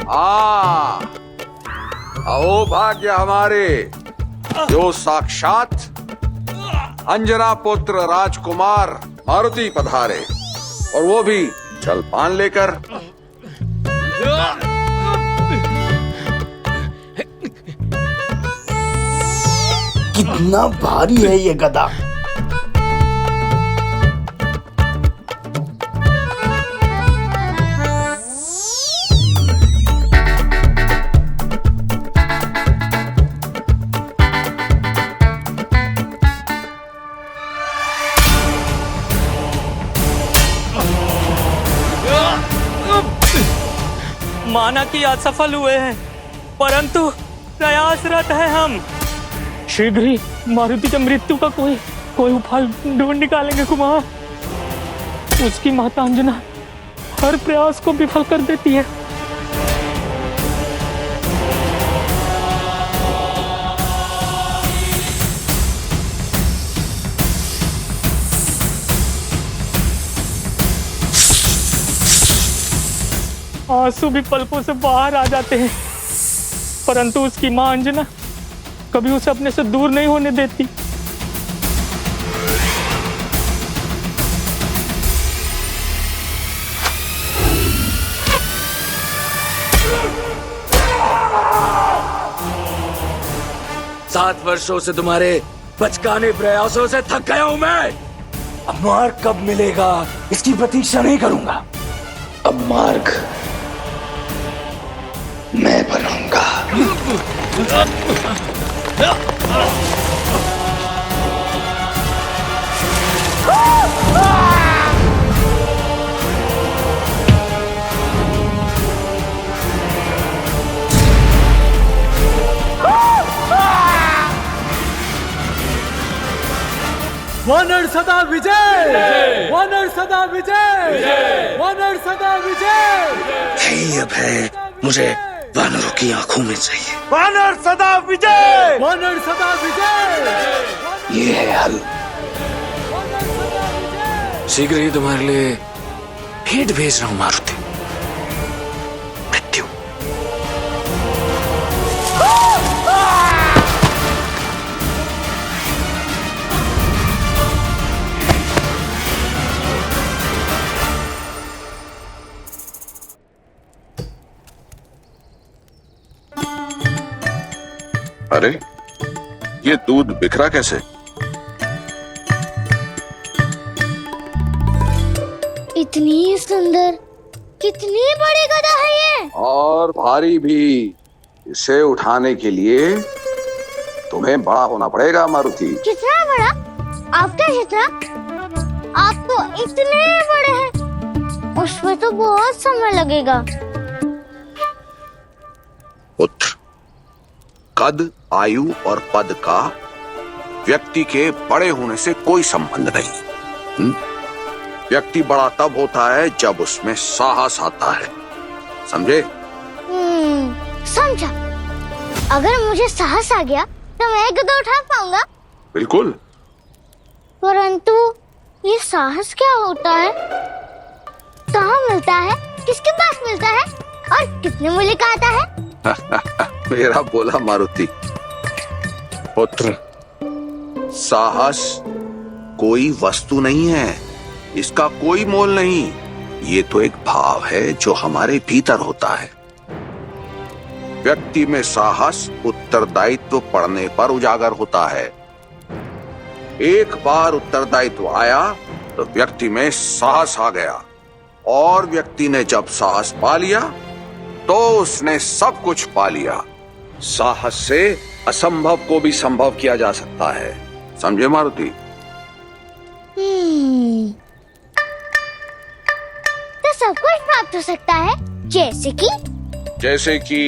आ आओ भाग्य हमारे, जो साक्षात अंजना पुत्र राजकुमार मारुति पधारे, और वो भी जलपान लेकर। कितना भारी है ये गधा। माना कि आज सफल हुए हैं, परंतु प्रयासरत है हम। शीघ्र ही मारुति की मृत्यु का कोई उपाय ढूंढ निकालेंगे कुमार। उसकी माता अंजना हर प्रयास को विफल कर देती है। आंसू भी पलकों से बाहर आ जाते हैं, परंतु उसकी मां अंजना कभी उसे अपने से दूर नहीं होने देती। सात वर्षों से तुम्हारे बचकाने प्रयासों से थक गया हूं मैं। अब मार्ग कब मिलेगा इसकी प्रतीक्षा नहीं करूंगा। अब मार्ग मैं बनाऊंगा। वानर सदा विजय, वानर सदा विजय, वानर सदा विजय। यही अब है मुझे वानरों की आंखों में चाहिए। वानर सदा विजय, वानर सदा विजय। ये है हल। शीघ्र ही तुम्हारे लिए भेंट भेज रहा हूं मारुति। मृत्यु। अरे ये दूध बिखरा कैसे? इतनी सुंदर, कितनी बड़ी गधा है ये, और भारी भी। इसे उठाने के लिए तुम्हें बड़ा होना पड़ेगा मारुति। कितना बड़ा? आपका कितना? आप तो इतने बड़े हैं, उसमें तो बहुत समय लगेगा। पुत्र, कद, आयु और पद का व्यक्ति के बड़े होने से कोई संबंध नहीं। व्यक्ति बड़ा तब होता है जब उसमें साहस आता है, समझे? समझा। अगर मुझे साहस आ गया तो मैं गधा उठा पाऊंगा। बिल्कुल। परंतु ये साहस क्या होता है? कहाँ मिलता है? किसके पास मिलता है? और कितने मूल्य का आता है? मेरा बोला मारुति। पुत्र, साहस कोई वस्तु नहीं है, इसका कोई मोल नहीं। ये तो एक भाव है जो हमारे भीतर होता है। व्यक्ति में साहस उत्तरदायित्व पड़ने पर उजागर होता है। एक बार उत्तरदायित्व आया तो व्यक्ति में साहस आ गया, और व्यक्ति ने जब साहस पा लिया तो उसने सब कुछ पा लिया। साहस से असंभव को भी संभव किया जा सकता है, समझे मारुति? तो सब कुछ प्राप्त हो सकता है, जैसे कि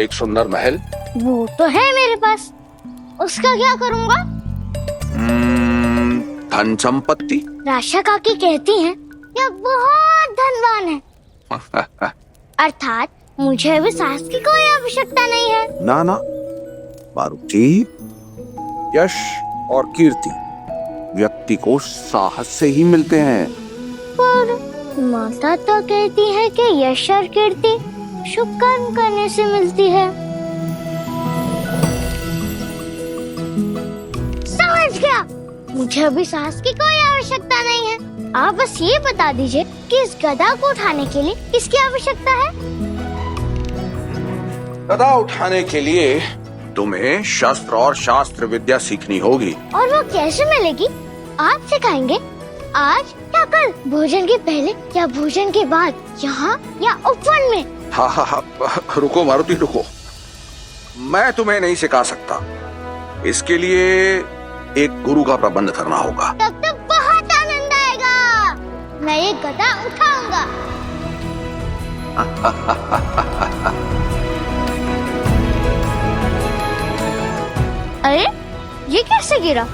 एक सुंदर महल। वो तो है मेरे पास, उसका क्या करूँगा? धन संपत्ति। राशा काकी कहती हैं यह बहुत धनवान है। अर्थात मुझे भी साहस की कोई आवश्यकता नहीं है। ना ना मारुति, यश और कीर्ति व्यक्ति को साहस से ही मिलते हैं। पर माता तो कहती है कि यश और कीर्ति शुभ कर्म करने से मिलती है। समझ गया, मुझे अभी साहस की कोई आवश्यकता नहीं है। आप बस ये बता दीजिए कि इस गदा को उठाने के लिए किसकी आवश्यकता है? गदा उठाने के लिए तुम्हें शस्त्र और शास्त्र विद्या सीखनी होगी। और वो कैसे मिलेगी? आप सिखाएंगे? आज या कल? भोजन के पहले या भोजन के बाद? यहाँ या उपवन में? हाँ, रुको मारुति रुको, मैं तुम्हें नहीं सिखा सकता। इसके लिए एक गुरु का प्रबंध करना होगा। तब तो बहुत आनंद आएगा। मैं ये गदा उठाऊंगा। अरे ये कैसे गिरा?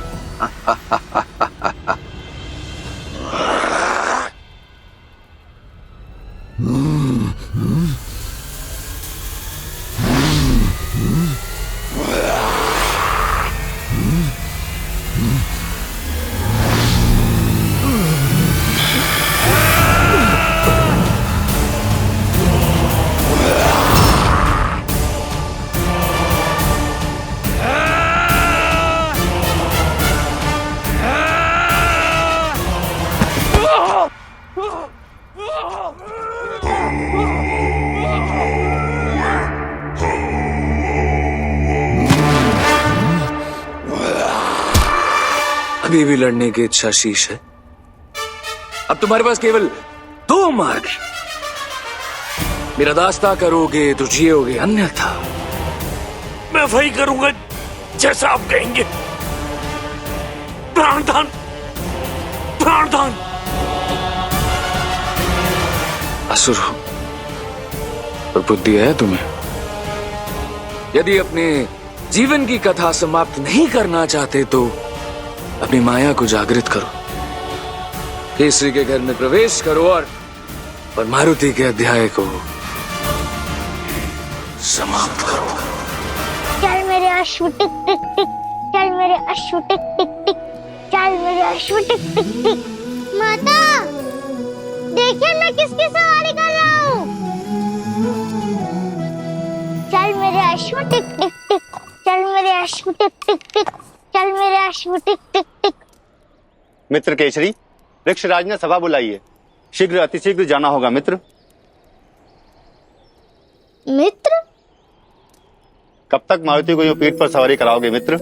अभी भी लड़ने की इच्छा शीश है। अब तुम्हारे पास केवल दो मार्ग है। मेरा दास्ता करोगे तो जियोगे, अन्यथा मैं वही करूंगा जैसा आप कहेंगे। प्राणदान, प्राणदान। असुर हो पर बुद्धि है तुम्हें। यदि अपने जीवन की कथा समाप्त नहीं करना चाहते तो अपनी माया को जागृत करो, केसरी के घर में प्रवेश करो और मारुति के अध्याय को समाप्त करो। चल मेरे अश्व टिक टिक टिक, चल मेरे अश्व टिक टिक टिक, चल मेरे अश्व टिक टिक टिक। माता देखिए मैं किसकी सवारी कर रहा हूँ। चल मेरे अश्व टिक टिक टिक, चल मेरे अश्व टिक टिक टिक, चल मेरे अश्व टिक टिक टिक। मित्र केसरी, वृक्षराज ने सभा बुलाई है, शीघ्र अतिशीघ्र जाना होगा मित्र। मित्र? कब तक मारुति को यूं पीठ पर सवारी कराओगे मित्र?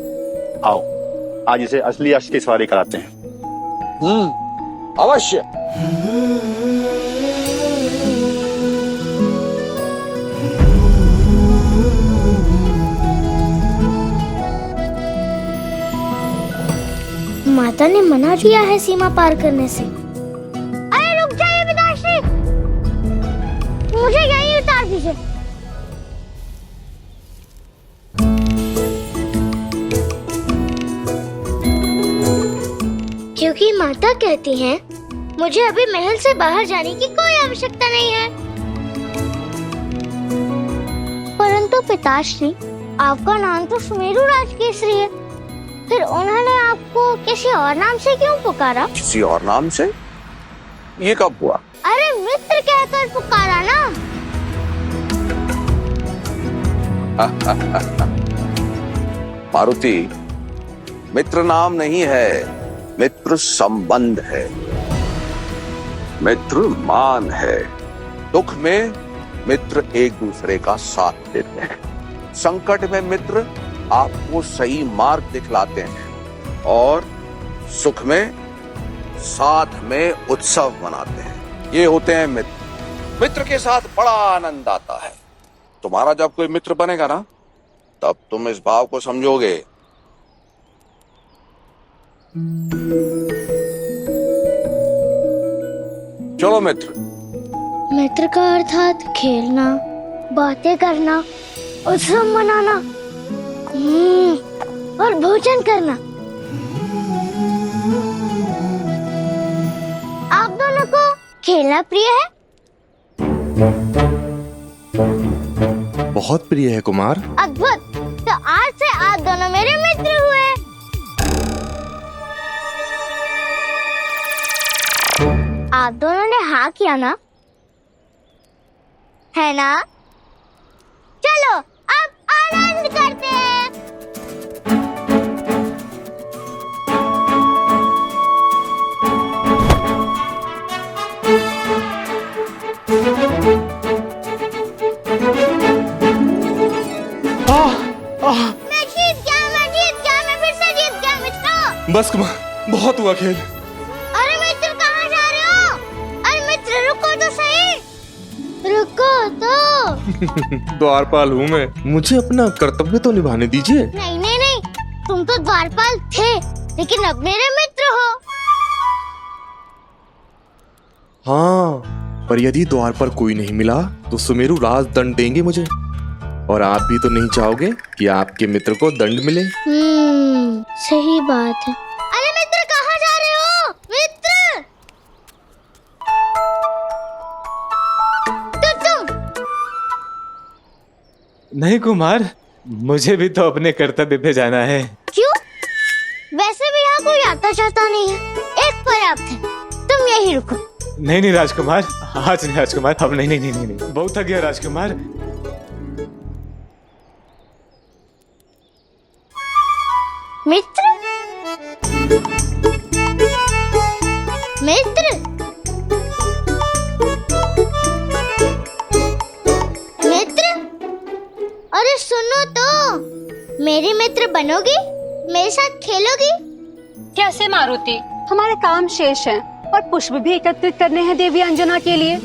आओ आज इसे असली अश्व की सवारी कराते हैं। अवश्य। माता ने मना किया है सीमा पार करने से। अरे रुक जाइए पिताश्री, मुझे यहीं उतार दीजिए। क्योंकि माता कहती हैं, मुझे अभी महल से बाहर जाने की कोई आवश्यकता नहीं है। परंतु पिताश्री, आपका नाम तो सुमेरु राजकेसरी है, फिर उन्होंने आपको किसी और नाम से क्यों पुकारा? किसी और नाम से? ये कब हुआ? अरे मित्र कहकर पुकारा ना। मारुति, मित्र नाम नहीं है, मित्र संबंध है, मित्र मान है। दुख में मित्र एक दूसरे का साथ देते हैं, संकट में मित्र आपको सही मार्ग दिखलाते हैं और सुख में साथ में उत्सव मनाते हैं। ये होते हैं मित्र। मित्र के साथ बड़ा आनंद आता है। तुम्हारा जब कोई मित्र बनेगा ना, तब तुम इस भाव को समझोगे। चलो मित्र। मित्र का अर्थात खेलना, बातें करना, उत्सव मनाना और भोजन करना। आप दोनों को खेलना प्रिय है? बहुत प्रिय है कुमार। अद्भुत, तो आज से आप दोनों मेरे मित्र हुए। आप दोनों ने हाँ किया ना? है ना? बस कुमार, बहुत हुआ खेल। अरे मित्र कहाँ जा रहे हो? अरे मित्र रुको तो सही, रुको तो। द्वारपाल हूँ मैं, मुझे अपना कर्तव्य तो निभाने दीजिए। नहीं नहीं नहीं, तुम तो द्वारपाल थे, लेकिन अब मेरे मित्र हो। हाँ, पर यदि द्वार पर कोई नहीं मिला तो सुमेरु राज दंड देंगे मुझे, और आप भी तो नहीं चाहोगे कि आपके मित्र को दंड मिले। सही बात है। अरे मित्र कहाँ जा रहे हो? मित्र तुम नहीं कुमार, मुझे भी तो अपने कर्तव्य पे जाना है। क्यों? वैसे भी यहाँ कोई आता जाता नहीं है, एक पर्याप्त है, तुम यही रुको। नहीं नहीं राजकुमार, आज नहीं राजकुमार, अब नहीं नहीं नहीं नहीं, नहीं। बहुत थक गया राजकुमार। मित्र मित्र मित्र, अरे सुनो तो, मेरी मित्र बनोगी? मेरे साथ खेलोगी? कैसे मारुति? हमारे काम शेष हैं और पुष्प भी एकत्रित करने हैं देवी अंजना के लिए। ओ,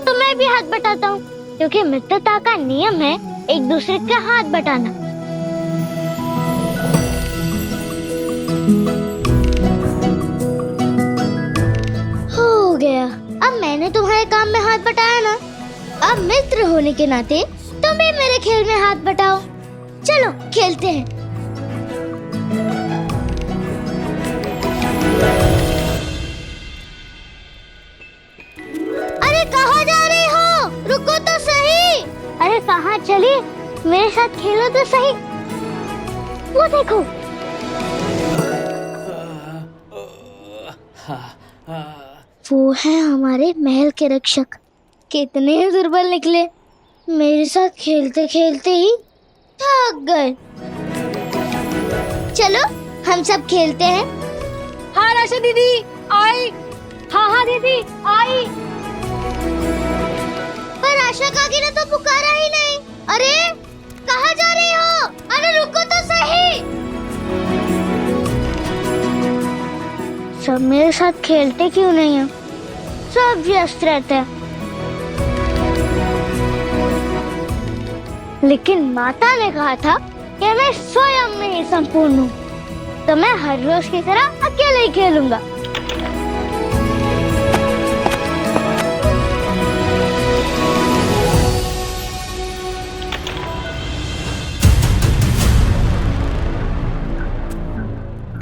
तो मैं भी हाथ बटाता हूँ, क्योंकि मित्रता का नियम है एक दूसरे का हाथ बटाना। हो गया, अब मैंने तुम्हारे काम में हाथ बटाया ना, अब मित्र होने के नाते तुम भी मेरे खेल में हाथ बटाओ। चलो खेलते हैं। अरे कहाँ जा रही हो? रुको तो सही। अरे कहाँ चली? मेरे साथ खेलो तो सही। वो देखो, वो है हमारे महल के रक्षक। कितने दुर्बल निकले, मेरे साथ खेलते खेलते ही थक गए। चलो हम सब खेलते हैं। हाँ राशा दीदी आई। हाँ दीदी आई। पर आशा काकी ने तो पुकारा ही नहीं। अरे कहाँ जा रही हो? अरे रुको तो सही। सब मेरे साथ खेलते क्यों नहीं है? सब व्यस्त रहते हैं। लेकिन माता ने कहा था कि मैं स्वयं में ही संपूर्ण हूँ, तो मैं हर रोज की तरह अकेले ही खेलूंगा।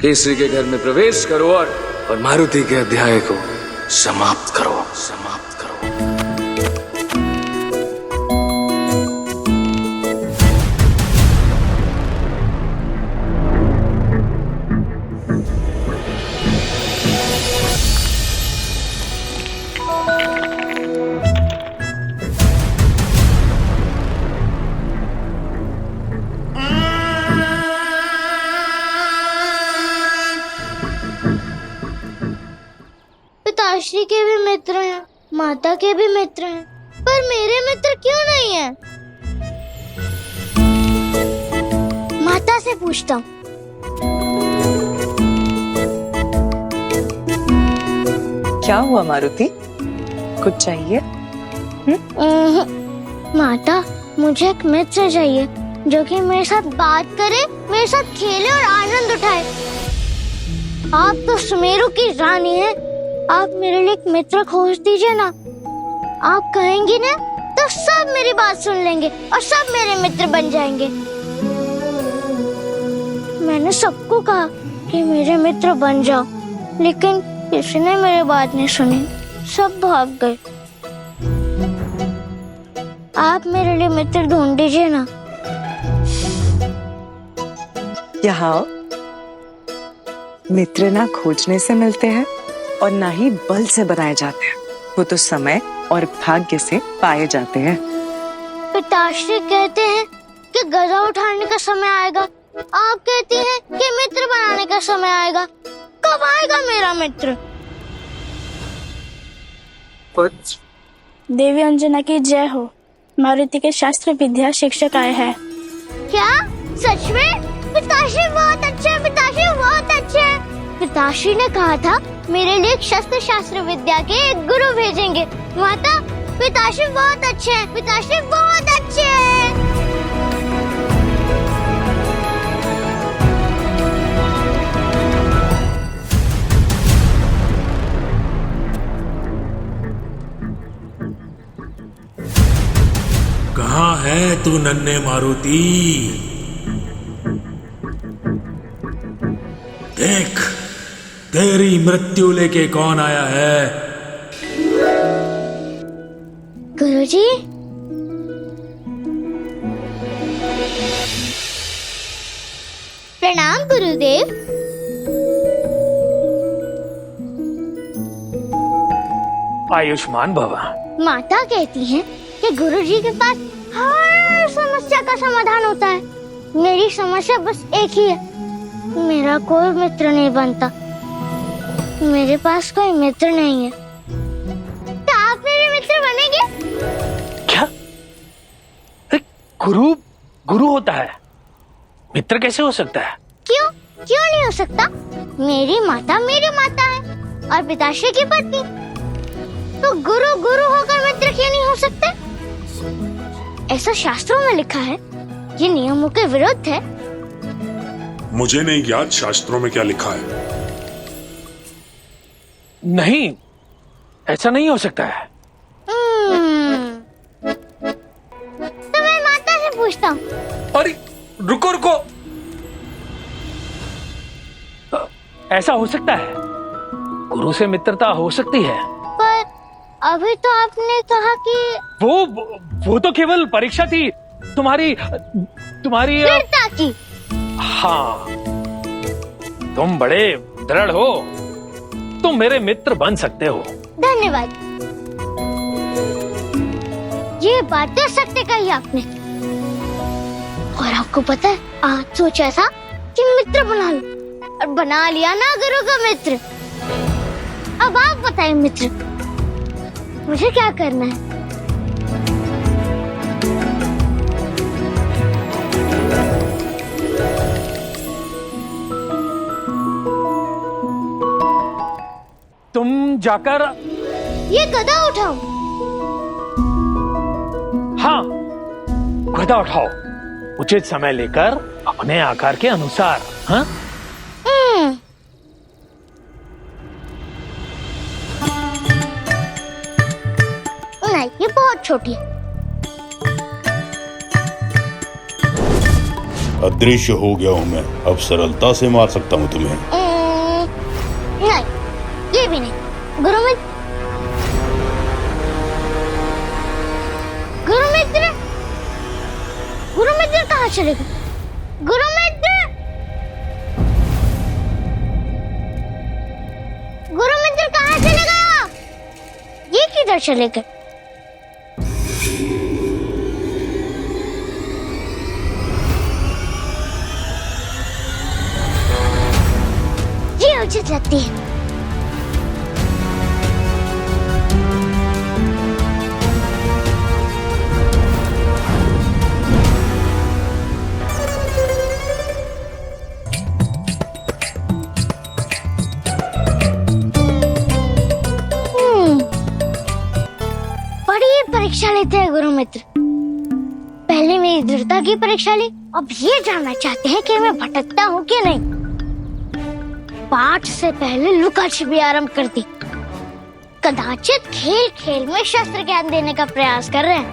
केसरी के घर में प्रवेश करो और मारुति के अध्याय को समाप्त करो। पिताश्री के भी मित्र हैं, माता के भी मित्र हैं, पर मेरे मित्र क्यों नहीं हैं? माता से पूछता हूँ। क्या हुआ मारुति, कुछ चाहिए? माता, मुझे एक मित्र चाहिए जो कि मेरे साथ बात करे, मेरे साथ खेले और आनंद उठाए। आप तो सुमेरु की रानी हैं, आप मेरे लिए एक मित्र खोज दीजिए ना। आप कहेंगी ना तो सब मेरी बात सुन लेंगे और सब मेरे मित्र बन जाएंगे। मैंने सबको कहा कि मेरे मित्र बन जाओ, लेकिन किसी ने मेरी बात नहीं सुनी, सब भाग गए। आप मेरे लिए मित्र ढूंढ दीजिए ना। यहाँ मित्र ना खोजने से मिलते हैं और ना ही बल से बनाए जाते हैं, वो तो समय और भाग्य से पाए जाते हैं। पिताश्री कहते हैं कि गदा उठाने का समय आएगा, आप कहती हैं कि मित्र बनाने का समय आएगा। कब आएगा मेरा मित्र? देवी अंजना की जय हो। मारुति के शास्त्र विद्या शिक्षक आए हैं। क्या सच में? पिताश्री बहुत अच्छे हैं, पिताश्री बहुत अच्छे हैं। पिताश्री ने कहा था मेरे लिए एक शास्त्र विद्या के एक गुरु भेजेंगे। माता, पिताश्री बहुत अच्छे हैं, पिताश्री बहुत अच्छे हैं। कहाँ है तू नन्हे मारुति? देख, तेरी मृत्यु लेके कौन आया है? गुरुजी, प्रणाम गुरुदेव। आयुष्मान भवा। माता कहती हैं कि गुरुजी के पास हर समस्या का समाधान होता है। मेरी समस्या बस एक ही है, मेरा कोई मित्र नहीं बनता। मेरे पास कोई मित्र नहीं है। तो आप मेरे मित्र बनेंगे? क्या? गुरु होता है, मित्र कैसे हो सकता है? क्यों क्यों नहीं हो सकता? मेरी माता है और पिताश्री की पत्नी, तो गुरु होकर मित्र क्यों नहीं हो सकते? ऐसा शास्त्रों में लिखा है। ये नियमों के विरुद्ध है। मुझे नहीं याद शास्त्रों में क्या लिखा है। नहीं, ऐसा नहीं हो सकता है। तो मैं माता से पूछता हूँ। अरे रुको, ऐसा हो सकता है, गुरु से मित्रता हो सकती है। पर अभी तो आपने कहा कि वो तो केवल परीक्षा थी तुम्हारी दृढ़ता की। हाँ, तुम बड़े दृढ़ हो, तुम मेरे मित्र बन सकते हो। धन्यवाद। ये बात तो सत्य कही आपने। और आपको पता है, आज सोचा था कि मित्र बना लो, और बना लिया ना गुरु का मित्र। अब आप बताइए मित्र, मुझे क्या करना है? तुम जाकर ये गदा उठाओ। हाँ, गदा उठाओ, उचित समय लेकर अपने आकार के अनुसार। हाँ? नहीं, ये बहुत छोटी है। अदृश्य हो गया हूँ मैं, अब सरलता से मार सकता हूँ तुम्हें। नहीं, ये भी नहीं। गुरुमित्र कहाँ चले गए? गुरुमित्र कहाँ चले गए? ये किधर चले गए? ये उचित लगती है। परीक्षा लेते हैं गुरुमित्र। पहले मेरी दृढ़ता की परीक्षा ली, अब ये जानना चाहते हैं कि मैं भटकता हूँ कि नहीं। पाठ से पहले लुका छिपी आरंभ कर दी। कदाचित खेल खेल में शस्त्र ज्ञान देने का प्रयास कर रहे हैं।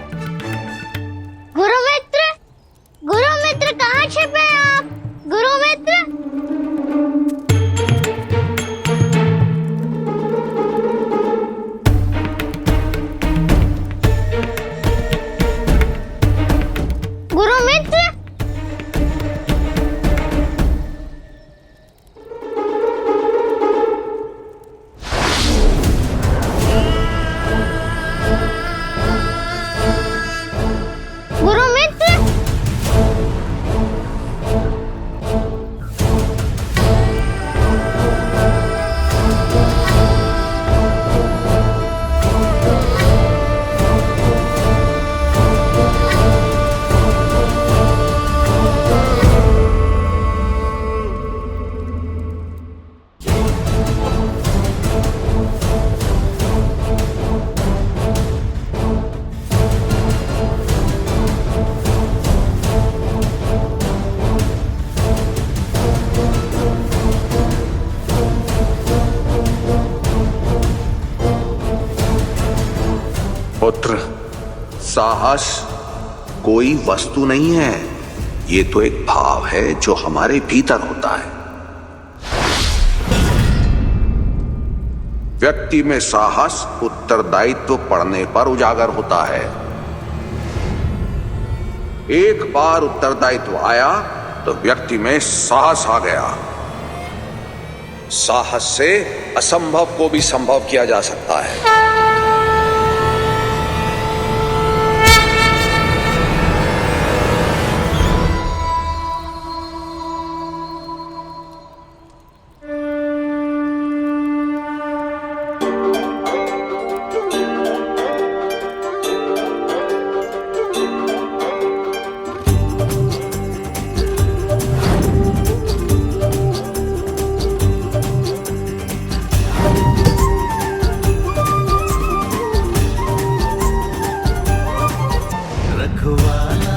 गुरुमित्र कहाँ छिपे हैं आप? गुरुमित्र, साहस कोई वस्तु नहीं है, ये तो एक भाव है जो हमारे भीतर होता है। व्यक्ति में साहस उत्तरदायित्व पड़ने पर उजागर होता है। एक बार उत्तरदायित्व आया तो व्यक्ति में साहस आ गया। साहस से असंभव को भी संभव किया जा सकता है। रखवाला